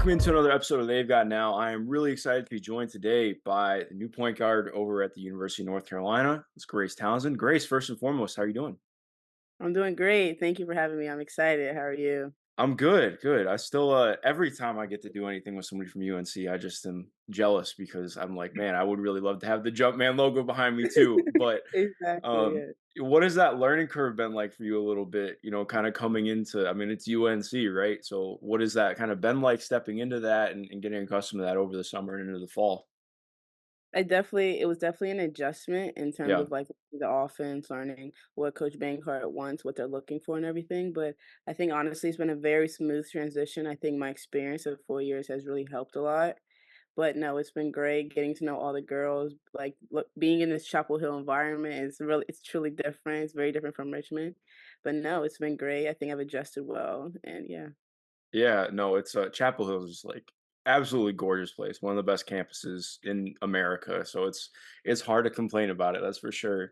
welcome into another episode of They've Got Now. I am really excited to be joined today by the new point guard over at the University of North Carolina. It's Grace Townsend. Grace, first and foremost, how are you doing? I'm doing great. Thank you for having me. I'm excited. How are you? I'm good, good. I still every time I get to do anything with somebody from UNC, I just am jealous because I'm like, man, I would really love to have the Jumpman logo behind me too. But Exactly. um Yeah. what has that learning curve been like for you a little bit, kind of coming into, I mean, it's UNC, right? So what has that kind of been like stepping into that and getting accustomed to that over the summer and into the fall? It was definitely an adjustment in terms Yeah. of like the offense, learning what Coach Banghart wants, what they're looking for, and everything. But I think honestly, it's been a very smooth transition. I think my experience of 4 years has really helped a lot. But no, it's been great getting to know all the girls. Like being in this Chapel Hill environment it's truly different. It's very different from Richmond. But no, it's been great. I think I've adjusted well, and yeah, Yeah, no, it's Chapel Hill is like absolutely gorgeous place, one of the best campuses in America. So it's hard to complain about it, that's for sure.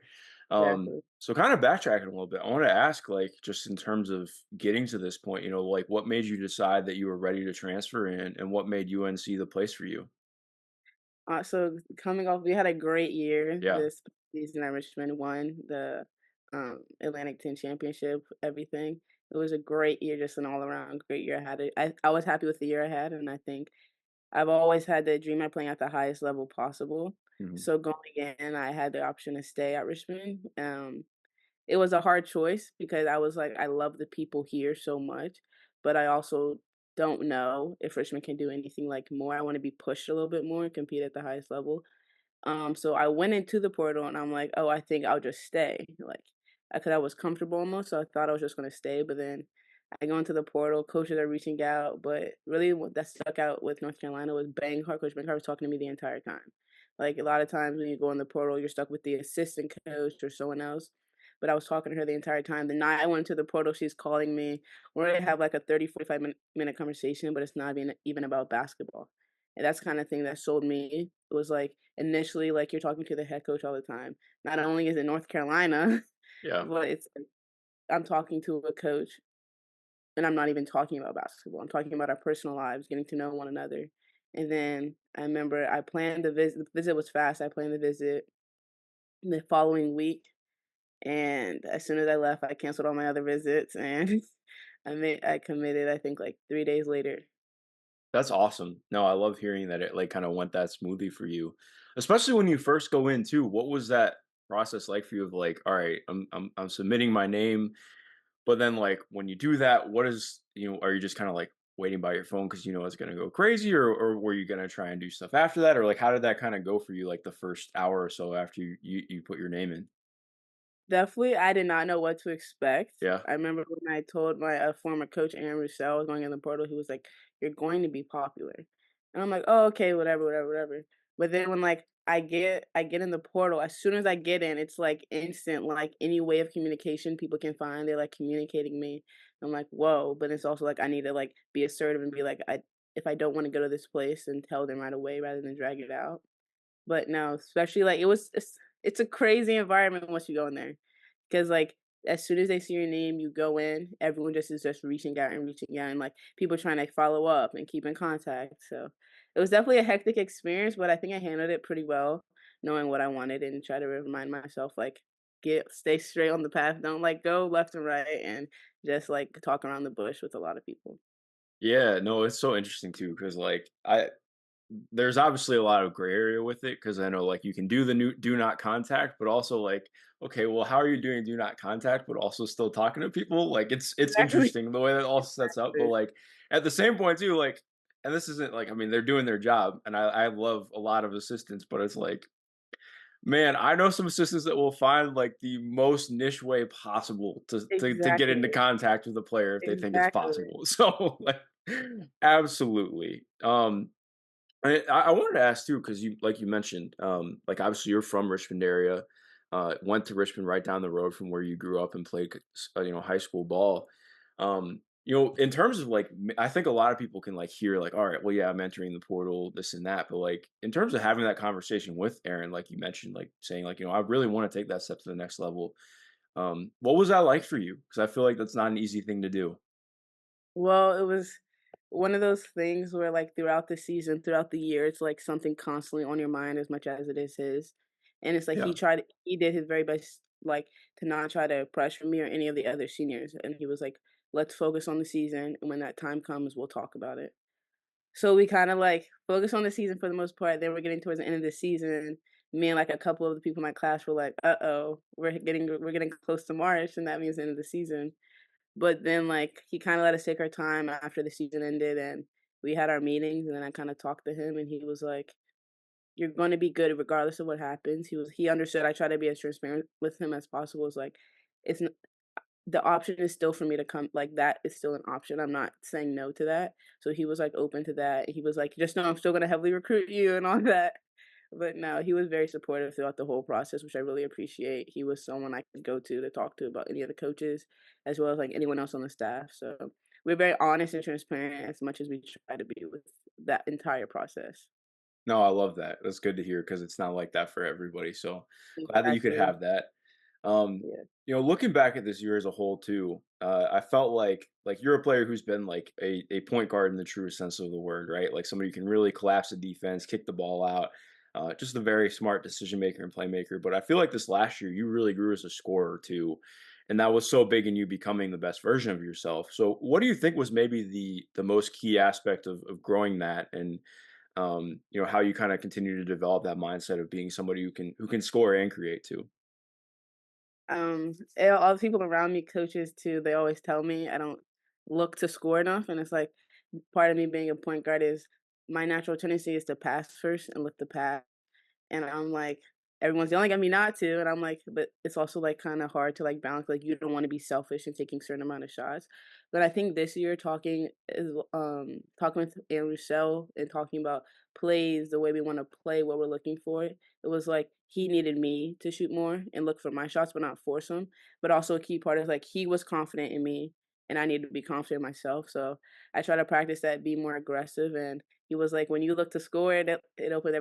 exactly. So kind of backtracking a little bit, I want to ask, like, just in terms of getting to this point, like what made you decide that you were ready to transfer in, and what made UNC the place for you? So coming off, we had a great year Yeah. this season at Richmond, won the Atlantic 10 championship, everything. It was a great year, just an all around great year. I was happy with the year I had, and I think I've always had the dream of playing at the highest level possible. Mhm. So going in, I had the option to stay at Richmond. It was a hard choice because I was like, I love the people here so much, but I also don't know if Richmond can do anything like more. I want to be pushed a little bit more and compete at the highest level. So I went into the portal and I'm like, oh, I think I'll just stay. Like, because I was comfortable almost, so I thought I was just gonna stay. But then I go into the portal, coaches are reaching out, but really what that stuck out with North Carolina was Banghart. Coach Banghart was talking to me the entire time. Like a lot of times when you go in the portal, you're stuck with the assistant coach or someone else. But I was talking to her the entire time. The night I went to the portal, she's calling me. We're gonna have like a 30, 45 minute conversation, but it's not even about basketball. And that's kind of thing that sold me. It was like initially like you're talking to the head coach all the time. Not only is it North Carolina, Yeah. but it's like I'm talking to a coach and I'm not even talking about basketball. I'm talking about our personal lives, getting to know one another. And then I remember I planned the visit. The visit was fast. I planned the visit the following week. And as soon as I left, I canceled all my other visits and I committed, I think like 3 days later. That's awesome. No, I love hearing that it like kind of went that smoothly for you. Especially when you first go in too. What was that process like for you of like, all right, I'm submitting my name. But then, like, when you do that, what is, are you just kind of like waiting by your phone because you know it's gonna go crazy, or were you gonna try and do stuff after that, or like how did that kind of go for you, like the first hour or so after you put your name in? Definitely, I did not know what to expect. Yeah, I remember when I told my, former coach, Aaron Roussel, was going in the portal, he was like, "You're going to be popular." And I'm like, "Oh, okay, whatever, whatever, whatever." But then when, like, I get in the portal, as soon as I get in, it's, like, instant, like, any way of communication people can find, they're, like, communicating me. I'm like, "Whoa," but it's also, like, I need to, like, be assertive and be like, if I don't wanna go to this place, and tell them right away rather than drag it out. But no, especially, like, it's a crazy environment once you go in there, because like, as soon as they see your name, you go in, everyone just is just reaching out, and, like, people trying to follow up and keep in contact, so it was definitely a hectic experience, but I think I handled it pretty well, knowing what I wanted and try to remind myself, like, stay straight on the path, don't, like, go left and right and just, like, talk around the bush with a lot of people. yeah, no, it's so interesting too because like I there's obviously a lot of gray area with it because I know like you can do the new do not contact, but also like, okay, well, how are you doing do not contact, but also still talking to people? Like it's Exactly. interesting the way that all sets up, but like at the same point too, like, and this isn't like, I mean, they're doing their job, and I love a lot of assistants, but it's like, man, I know some assistants that will find like the most niche way possible to get Exactly, into contact with the player if they think it's exactly. possible. So like, absolutely. I wanted to ask too, because you mentioned, like obviously you're from Richmond area, went to Richmond right down the road from where you grew up and played, high school ball. In terms of like, I think a lot of people can like hear like, all right, well, yeah, I'm entering the portal, this and that, but like in terms of having that conversation with Aaron, like you mentioned, like saying like, I really want to take that step to the next level. What was that like for you? Because I feel like that's not an easy thing to do. Well, one of those things where, like, throughout the season, throughout the year, it's, like, something constantly on your mind as much as it is his, and it's like Yeah. he did his very best, like, to not try to pressure me or any of the other seniors, and he was like, "Let's focus on the season, and when that time comes, we'll talk about it." So we kinda, like, focused on the season for the most part, then we're getting towards the end of the season, me and, like, a couple of the people in my class were like, "Uh-oh, we're getting close to March, and that means the end of the season." But then, like, he kinda let us take our time after the season ended, and we had our meetings, and then I kinda talked to him, and he was like, "You're gonna be good regardless of what happens." He understood. I try to be as transparent with him as possible. It's like, it's n the option is still for me to come like, that is still an option. I'm not saying no to that. So he was, like, open to that. He was like, "Just know I'm still gonna heavily recruit you," and all that. But no, he was very supportive throughout the whole process, which I really appreciate. He was someone I could go to talk to about any of the coaches, as well as, like, anyone else on the staff. So we're very honest and transparent as much as we try to be with that entire process. No, I love that. That's good to hear because it's not like that for everybody. So glad that you could Exactly. have that. Um, Yeah. looking back at this year as a whole too, I felt like you're a player who's been like a point guard in the truest sense of the word, right? Like somebody who can really collapse the defense, kick the ball out, just a very smart decision maker and playmaker. But I feel like this last year you really grew as a scorer too. And that was so big in you becoming the best version of yourself. So what do you think was maybe the most key aspect of growing that and how you kind of continue to develop that mindset of being somebody who can score and create too? And all the people around me, coaches too, they always tell me I don't look to score enough, and it's like part of me being a point guard is my natural tendency is to pass first and look to pass. And I'm like, everyone's yelling at me not to, and I'm like, but it's also, like, kinda hard to, like, balance, like, you don't wanna be selfish and taking certain amount of shots. But I think this year talking with Andrew Sell and talking about plays, the way we wanna play, what we're looking for, it was like he needed me to shoot more and look for my shots, but not force them. But also a key part is, like, he was confident in me, and I needed to be confident in myself, so I try to practice that, be more aggressive, and he was like, "When you look to score, it opens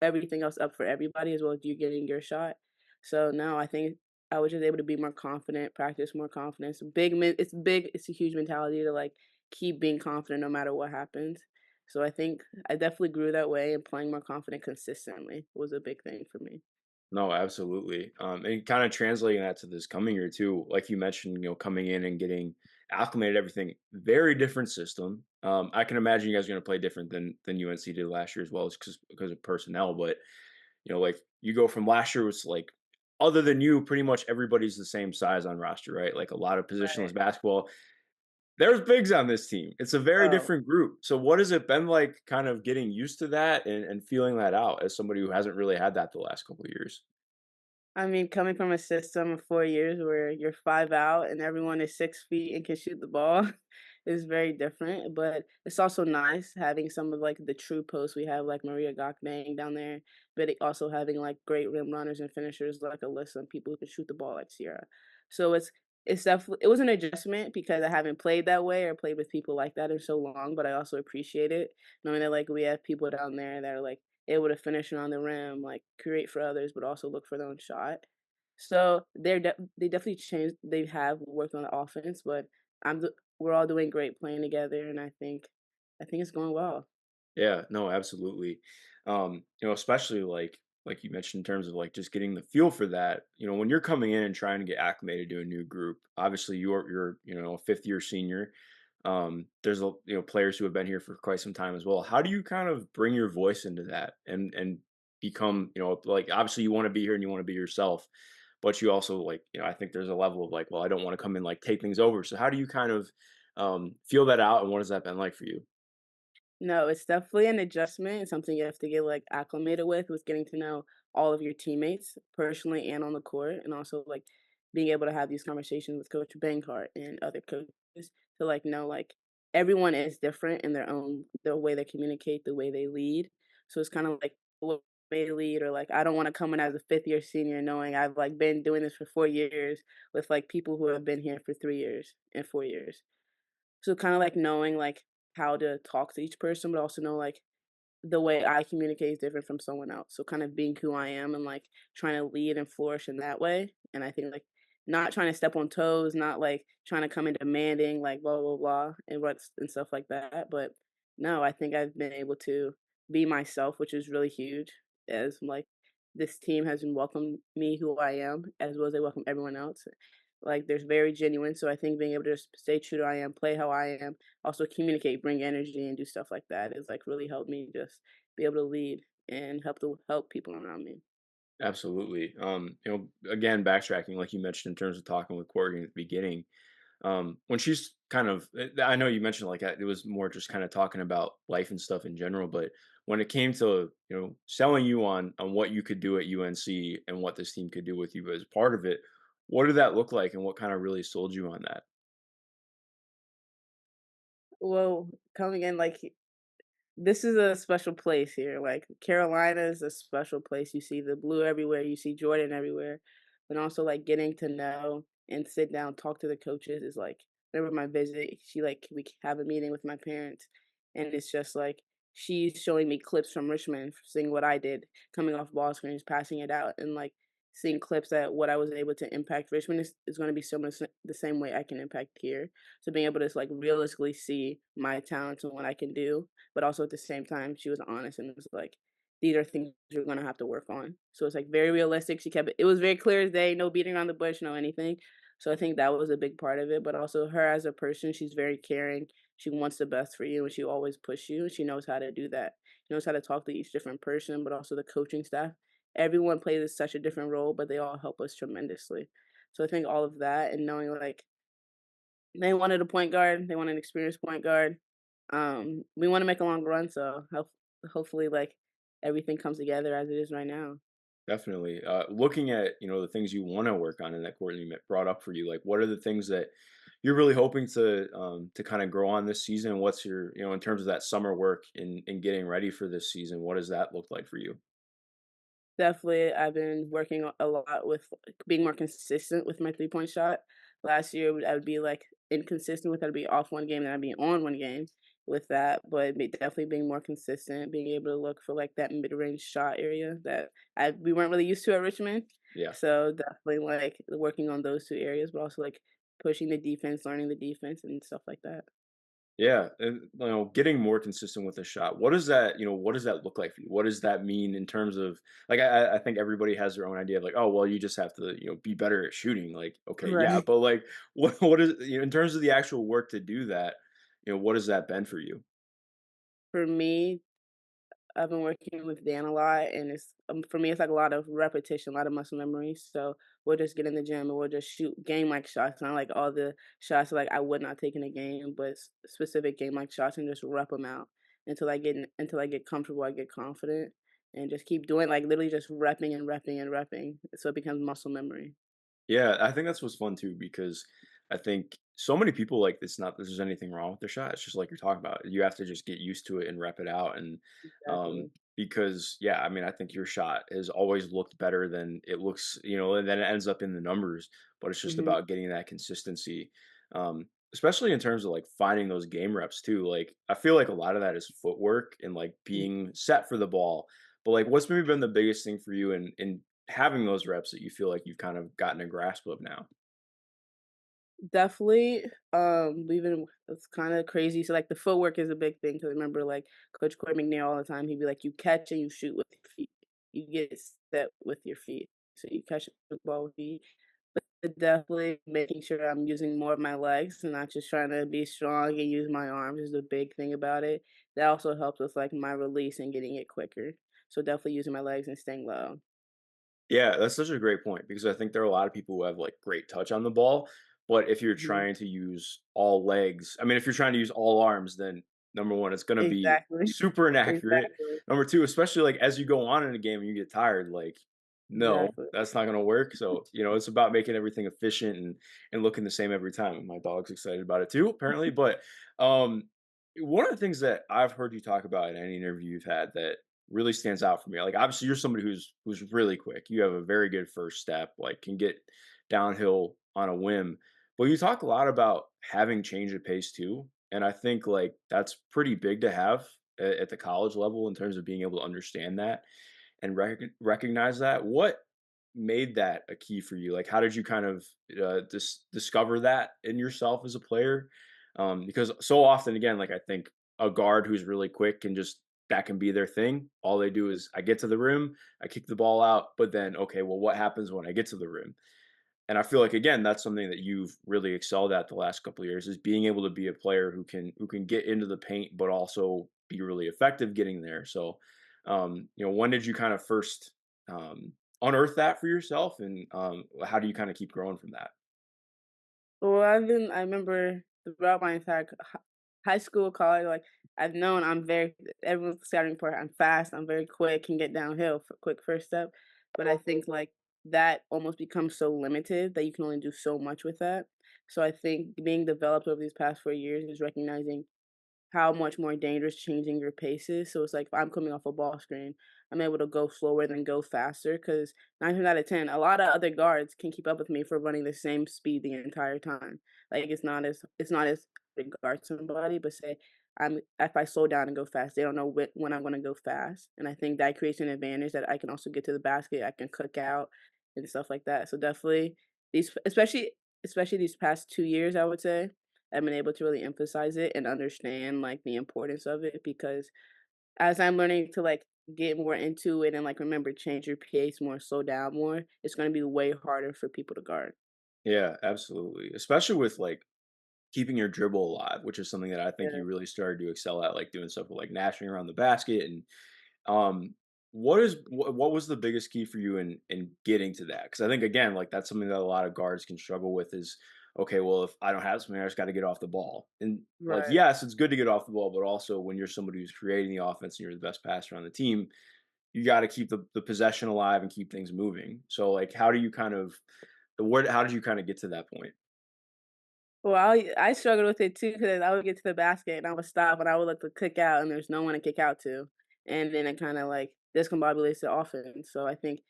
everything else up for everybody as well as you getting your shot." So no, I think I was just able to be more confident, practice more confidence. It's a huge mentality to like keep being confident no matter what happens. So I think I definitely grew that way and playing more confident consistently was a big thing for me. No, absolutely. And kind of translating that to this coming year too, like you mentioned, coming in and getting acclimated, to everything, very different system. I can imagine you guys are going to play different than UNC did last year as well, as because of personnel. But like you go from last year was like, other than you, pretty much everybody's the same size on roster, right? Like a lot of positionless Right. basketball. There's bigs on this team. It's a very Oh, different group. So what has it been like, kind of getting used to that and feeling that out as somebody who hasn't really had that the last couple of years? I mean, coming from a system of 4 years where you're 5 out and everyone is 6 feet and can shoot the ball is very different, but it's also nice having some of, like, the true posts we have, like Maria Gakdang down there, but also having, like, great rim runners and finishers like Alyssa and people who can shoot the ball like Sierra. So it's definitely it was an adjustment because I haven't played that way or played with people like that in so long, but I also appreciate it knowing that, like, we have people down there that are, like, able to finish around the rim, like, create for others, but also look for their own shot. So they definitely changed they have worked on the offense, but I'm d we're all doing great playing together, and I think it's going well. Yeah, no, absolutely. Especially like you mentioned in terms of like just getting the feel for that. When you're coming in and trying to get acclimated to a new group, obviously you're a fifth year senior. There's players who have been here for quite some time as well. How do you kind of bring your voice into that and become, like obviously you want to be here and you want to be yourself, but you also like, I think there's a level of like, well, I don't want to come in like take things over. So how do you kind of feel that out and what has that been like for you? No, it's definitely an adjustment. It's something you have to get like acclimated with getting to know all of your teammates personally and on the court, and also like being able to have these conversations with Coach Bankart and other coaches to like know like everyone is different in the way they communicate, the way they lead. So it's kind of like what they lead, or like I don't want to come in as a fifth year senior knowing I've like been doing this for 4 years with like people who have been here for 3 years and 4 years. So kind of like knowing like how to talk to each person, but also know like the way I communicate is different from someone else. So kind of being who I am and like trying to lead and flourish in that way. And I think like not trying to step on toes, not like trying to come in demanding like blah blah blah and what's and stuff like that. But no, I think I've been able to be myself, which is really huge. As like this team has been welcomed me who I am, as well as they welcome everyone else. Like there's very genuine. So I think being able to just stay true to who I am, play how I am, also communicate, bring energy, and do stuff like that is like really helped me just be able to lead and help people around me. Absolutely. Again, backtracking, like you mentioned in terms of talking with Courtney at the beginning, when she's kind of, I know you mentioned like it was more just kind of talking about life and stuff in general, but when it came to selling you on what you could do at UNC and what this team could do with you as part of it, what did that look like, and what kind of really sold you on that? Well, coming in like this is a special place here, like, Carolina is a special place, you see the blue everywhere, you see Jordan everywhere, but also, like, getting to know and sit down, talk to the coaches is, like remember my visit, we have a meeting with my parents, and it's just, like, she's showing me clips from Richmond, seeing what I did, coming off ball screens, passing it out, and, like, seeing clips that what I was able to impact Richmond is gonna be similar the same way I can impact here, so being able to, like, realistically see my talents and what I can do, but also at the same time, she was honest and was like, "These are things you're gonna have to work on." So it's like very realistic. She kept it was very clear as day, no beating around the bush, no anything. So I think that was a big part of it. But also her as a person, she's very caring. She wants the best for you and she always push you and she knows how to do that. She knows how to talk to each different person, but also the coaching staff. Everyone plays such a different role, but they all help us tremendously. So I think all of that and knowing like they wanted a point guard. They want an experienced point guard. We wanna make a long run, so hopefully, like, everything comes together as it is right now. Definitely. Looking at the things you want to work on and that Courtney brought up for you, like what are the things that you're really hoping to kind of grow on this season? What's your in terms of that summer work in getting ready for this season? What does that look like for you? Definitely, I've been working a lot with being more consistent with my three-point shot. Last year, I would be, like, inconsistent with it. I'd be off one game, and I'd be on one game with that, but definitely being more consistent, being able to look for, like, that mid-range shot area that we weren't really used to at Richmond. Yeah. So, definitely, like, working on those 2 areas, but also, like, pushing the defense, learning the defense, and stuff like that. Yeah, and getting more consistent with a shot. What does that look like for you? What does that mean in terms of like I think everybody has their own idea of like, oh well, you just have to be better at shooting. Like, okay, yeah, Right. but like, what is in terms of the actual work to do that? What has that been for you? For me, I've been working with Dan a lot, and it's for me, it's like a lot of repetition, a lot of muscle memory. So we'll just get in the gym and we'll just shoot game like shots, not like all the shots like I would not take in a game, but specific game like shots and just rep them out until I get comfortable, I get confident, and just keep doing like literally just repping and repping and repping, so it becomes muscle memory. Yeah, I think that's what's fun too because I think so many people like it's not that there's anything wrong with their shot. It's just like you're talking about. You have to just get used to it and rep it out. And Exactly. because yeah, I mean, I think your shot has always looked better than it looks, and then it ends up in the numbers. But it's just Hmm. about getting that consistency, especially in terms of like finding those game reps too. Like I feel like a lot of that is footwork and like being set for the ball. But like, what's maybe been the biggest thing for you in having those reps that you feel like you've kind of gotten a grasp of now? Definitely, we've been it's kinda crazy, so, like, the footwork is a big thing. Cause remember, like, Coach Corey McNair all the time, he'd be like, "You catch and you shoot with your feet. You get set with your feet. So you catch the ball with feet." But definitely making sure I'm using more of my legs and not just trying to be strong and use my arms is a big thing about it. That also helps with, like, my release and getting it quicker. So definitely using my legs and staying low. Yeah, that's such a great point because I think there are a lot of people who have like great touch on the ball, but if you're Mhm. trying to use all legs, I mean, if you're trying to use all arms, then number one, it's going to be Exactly. super inaccurate. Exactly. Number two, especially like as you go on in a game and you get tired, like no, Exactly. that's not going to work. So it's about making everything efficient and looking the same every time. My dog's excited about it too, apparently. But um, one of the things that I've heard you talk about in any interview you've had that really stands out for me. Like obviously you're somebody who's really quick. You have a very good first step, like can get downhill on a whim. But you talk a lot about having change of pace too. And I think like that's pretty big to have at the college level in terms of being able to understand that and recognize that. What made that a key for you? Like, how did you kind of discover that in yourself as a player? Because so often, again, like I think a guard who's really quick can just that can be their thing. All they do is I get to the rim, I kick the ball out, but then okay, well, what happens when I get to the rim? And I feel like again, that's something that you've really excelled at the last couple of years is being able to be a player who can get into the paint, but also be really effective getting there. So, when did you kind of first um, unearth that for yourself, and how do you kind of keep growing from that? Well, I remember throughout my entire high school, college, like I've known I'm very everyone's scouting for I'm fast, I'm very quick, can get downhill for quick first step. But I think like that almost becomes so limited that you can only do so much with that. So I think being developed over these past 4 years is recognizing how much more dangerous changing your pace is. So it's like if I'm coming off a ball screen, I'm able to go slower than go faster because 9 times out of 10, a lot of other guards can keep up with me for running the same speed the entire time. Like it's not as big guard somebody, but say I'm if I slow down and go fast, they don't know when I'm going to go fast, and I think that creates an advantage that I can also get to the basket. I can cook out and stuff like that. So definitely these, especially these past 2 years, I would say I've been able to really emphasize it and understand, like, the importance of it because as I'm learning to, like, get more into it and, like, remember change your pace more, slow down more, it's gonna be way harder for people to guard. Yeah, absolutely. Especially with like keeping your dribble alive, which is something that I think Yeah, you really started to excel at, like doing stuff with like gnashing around the basket. And what was the biggest key for you in getting to that? Because I think again, like that's something that a lot of guards can struggle with is okay, well, if I don't have something, I just got to get off the ball. And like, right. yes, it's good to get off the ball, but also when you're somebody who's creating the offense and you're the best passer on the team, you got to keep the possession alive and keep things moving. So like, how do you kind of the word? How did you kind of get to that point? Well, I struggled with it too because I would get to the basket and I would stop and I would look to kick out and there's no one to kick out to, and then it kinda, like, discombobulates the offense. So I think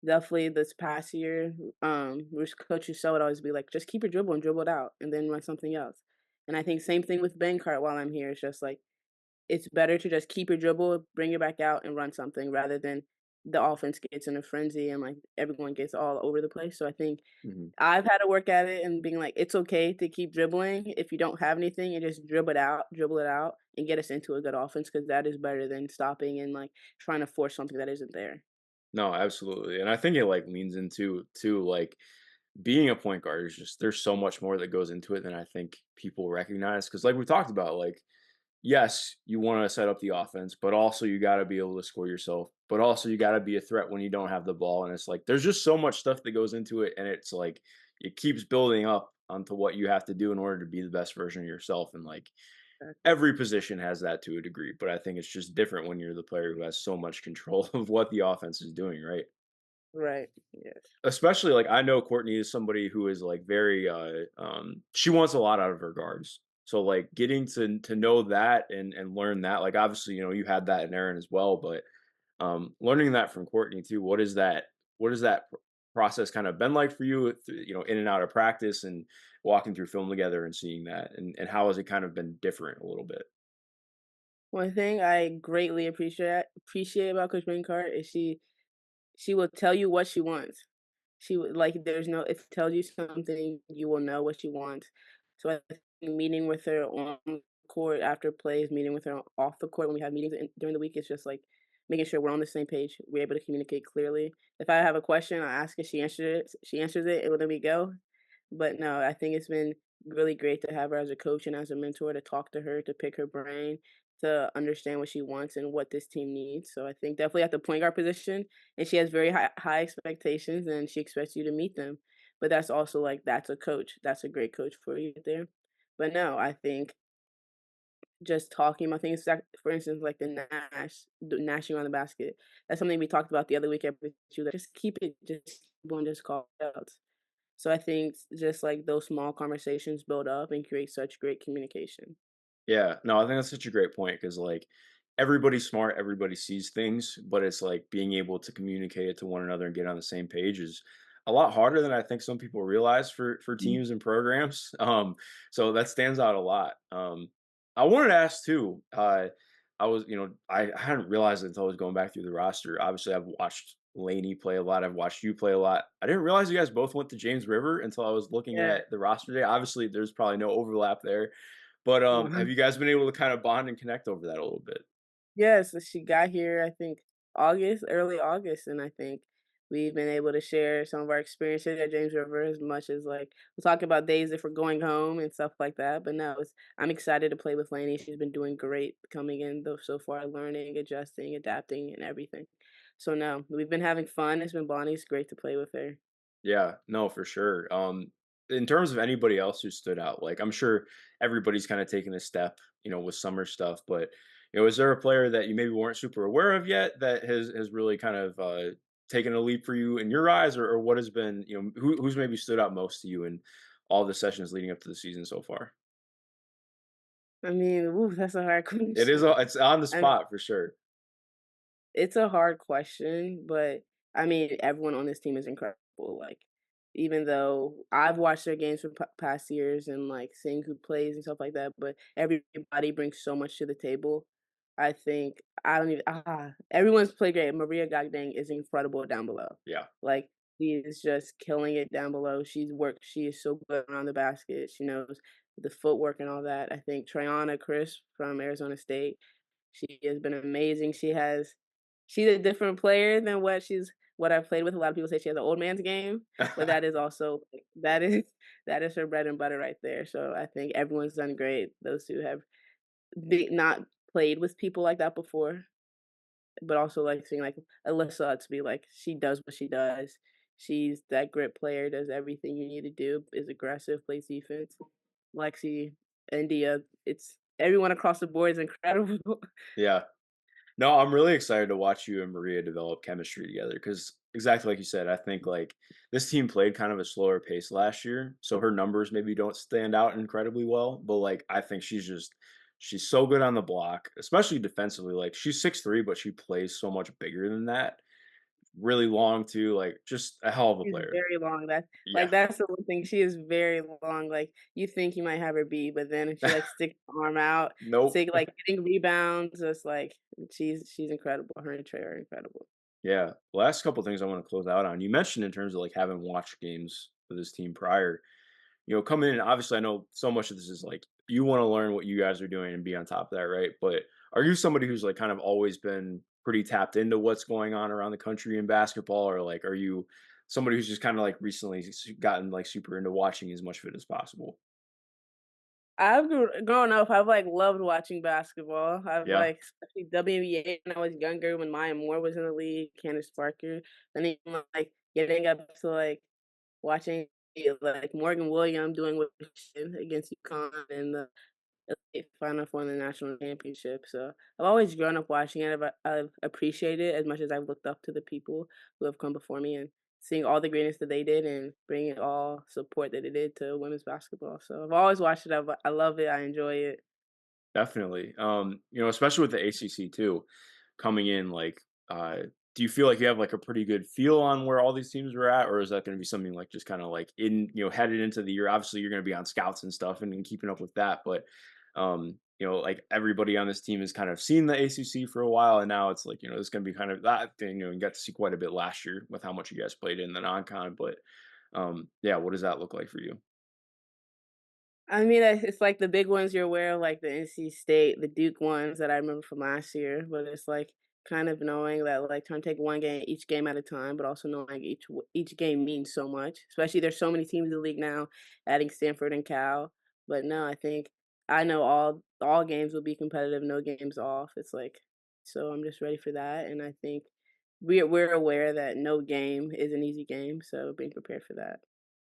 definitely this past year, which Coach Rousseau would always be like, "Just keep your dribble and dribble it out and then run something else." And I think same thing with Cart while I'm here. It's just like it's better to just keep your dribble, bring it back out, and run something rather than the offense gets in a frenzy and like everyone gets all over the place. So I think Mhm. I've had to work at it and being like, it's okay to keep dribbling if you don't have anything and just dribble it out, and get us into a good offense because that is better than stopping and like trying to force something that isn't there. No, absolutely. And I think it like leans into too like being a point guard is just there's so much more that goes into it than I think people recognize. Cause like we talked about, like, yes, you want to set up the offense, but also you got to be able to score yourself, but also you got to be a threat when you don't have the ball. And it's like there's just so much stuff that goes into it. And it's like it keeps building up onto what you have to do in order to be the best version of yourself. And like Exactly. every position has that to a degree, but I think it's just different when you're the player who has so much control of what the offense is doing, right? Right. Yes. Especially, like, I know Courtney is somebody who is, like, very, she wants a lot out of her guards. So, like, getting to know that and learn that, like, obviously, you had that in Aaron as well, but, learning that from Courtney too, what is that process kind of been like for you, in and out of practice and walking through film together and seeing that? And how has it kind of been different a little bit? One thing I greatly appreciate about Coach Cart is she will tell you what she wants. She would like there's no if it tells you something, you will know what she wants. So I think meeting with her on the court after plays, meeting with her off the court when we have meetings during the week, is just like making sure we're on the same page. We're able to communicate clearly. If I have a question, I ask her, she answers it, and then we go. But no, I think it's been really great to have her as a coach and as a mentor to talk to her, to pick her brain, to understand what she wants and what this team needs. So I think definitely at the point guard position, and she has very high expectations and she expects you to meet them. But that's also like that's a coach. That's a great coach for you there. But no, I think just talking about things, for instance, like the gnashing on the basket. That's something we talked about the other week with you. That just keep it, just one just call it out. So I think just like those small conversations build up and create such great communication. Yeah, no, I think that's such a great point because like everybody's smart, everybody sees things, but it's like being able to communicate it to one another and get on the same page is a lot harder than I think some people realize for Mhm. teams and programs. So that stands out a lot. I wanted to ask too. I hadn't realized it until I was going back through the roster. Obviously, I've watched Laney play a lot. I've watched you play a lot. I didn't realize you guys both went to James River until I was looking Yeah. at the roster today. Obviously, there's probably no overlap there, but have you guys been able to kind of bond and connect over that a little bit? Yes, she got here, I think, August, early August, and I think we've been able to share some of our experiences at James River as much as like we'll talk about days if we're going home and stuff like that. But no, I'm excited to play with Lainey. She's been doing great coming in though so far, learning, adjusting, adapting, and everything. So no, we've been having fun. It's been bonding. It's great to play with her. Yeah, no, for sure. In terms of anybody else who stood out, like I'm sure everybody's kind of taken a step, with summer stuff. But is there a player that you maybe weren't super aware of yet that has really kind of taken a leap for you in your eyes, or what has been, who's maybe stood out most to you in all the sessions leading up to the season so far? I mean, ooh, that's a hard It is, question. it's on the I spot for sure. It's a hard question, but I mean, everyone on this team is incredible. Like, even though I've watched their games for past years and like seeing who plays and stuff like that, but everybody brings so much to the table. I think I don't even everyone's played great. Maria Gagdang is incredible down below. Yeah, Like she is just killing it down below. She's worked. She is so good around the basket. She knows the footwork and all that. I think Triana Chris from Arizona State. She has been amazing. She's a different player than what I've played with. A lot of people say she has an old man's game, but that is also that is that is her bread and butter right there. So I think everyone's done great. Those who have not played with people like that before, but also like seeing like Alyssa to be like she does what she does. She's that grit player, does everything you need to do, is aggressive, plays defense. Lexi, India, it's everyone across the board is incredible. yeah. No, I'm really excited to watch you and Maria develop chemistry together because exactly like you said, I think like this team played kind of a slower pace last year, so her numbers maybe don't stand out incredibly well. But like I think she's so good on the block, especially defensively. Like she's 6'3", but she plays so much bigger than that. Really long too, like just a hell of a She's player. very long, Yeah. that's the one thing, she is very long, like, you think you might have her beat, but then if she, like, sticks her arm out, Nope. like, getting rebounds, it's like, she's incredible, her and Trey are incredible. Yeah. Last couple things I want to close out on. You mentioned in terms of like having watched games for this team prior. Coming in, obviously, I know so much of this is like you want to learn what you guys are doing and be on top of that, right? But are you somebody who's like kind of always been pretty tapped into what's going on around the country in basketball, or like are you somebody who's just kind of like recently gotten like super into watching as much of it as possible? I've growing up, I've, like, loved watching basketball. I've, Yeah, like, especially WNBA when I was younger, when Maya Moore was in the league, Candace Parker, and even, like, getting up to, like, watching, like, Morgan Williams doing what she did against UConn and the Final Four in the national championship. So I've always grown up watching it. I've appreciated it as much as I've looked up to the people who have come before me and seeing all the greatness that they did and bringing all support that they did to women's basketball. So I've always watched it. I love it. I enjoy it. definitely. Especially with the ACC too, coming in like, do you feel like you have like a pretty good feel on where all these teams are at, or is that going to be something like just kind of like in headed into the year? Obviously, you're going to be on scouts and stuff and keeping up with that, but like everybody on this team has kind of seen the ACC for a while, and now it's like it's going to be kind of that thing. You got to see quite a bit last year with how much you guys played in the non-con, but yeah, what does that look like for you? I mean, it's like the big ones you're aware of, like the NC State, the Duke ones that I remember from last year. But it's like kind of knowing that like trying to take one game each game at a time, but also knowing each game means so much. Especially there's so many teams in the league now, adding Stanford and Cal. But no, I think I know all games will be competitive, no games off. It's like so I'm just ready for that, and I think we're aware that no game is an easy game, so being prepared for that.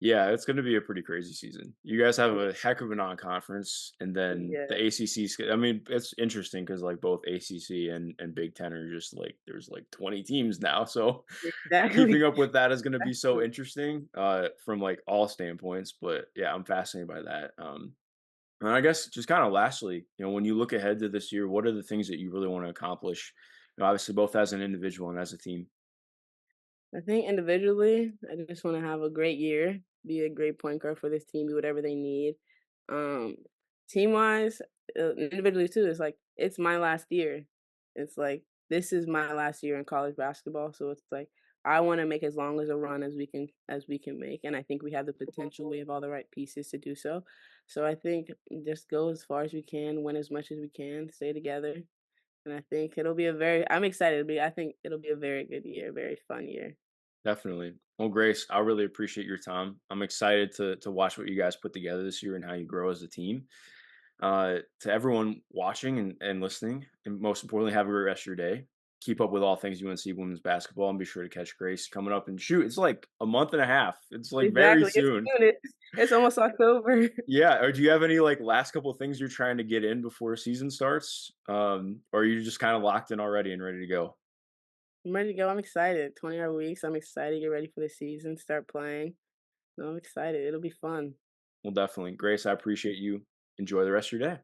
Yeah, it's gonna be a pretty crazy season. You guys have a heck of a non-conference, and then Yeah, the ACC. I mean, it's interesting because like both ACC and Big Ten are just like there's like 20 teams now, so keeping exactly. up with that is gonna be so interesting from like all standpoints. But yeah, I'm fascinated by that. And I guess just kind of lastly, when you look ahead to this year, what are the things that you really want to accomplish? Obviously, both as an individual and as a team. I think individually, I just want to have a great year, be a great point guard for this team, be whatever they need. Um, team wise, individually too, it's like it's my last year. It's like this is my last year in college basketball, so it's like I wanna make as long as a run as we can make, and I think we have the potential, we have all the right pieces to do so. So I think just go as far as we can, win as much as we can, stay together, and I think it'll be a very I'm excited, I think it'll be a very good year, very fun year. Definitely. Well, Grace, I really appreciate your time. I'm excited to watch what you guys put together this year and how you grow as a team. To everyone watching and listening, and most importantly, have a great rest of your day. Keep up with all things UNC women's basketball, and be sure to catch Grace coming up. And shoot, it's like a month and a half. It's like very Exactly, it's soon. soon, it's almost October. Yeah. Or do you have any like last couple of things you're trying to get in before season starts? Or are you just kind of locked in already and ready to go? I'm ready to go, I'm excited, 20-hour weeks, I'm excited to get ready for the season, start playing. No, I'm excited, it'll be fun. Well, definitely. Grace, I appreciate you. Enjoy the rest of your day.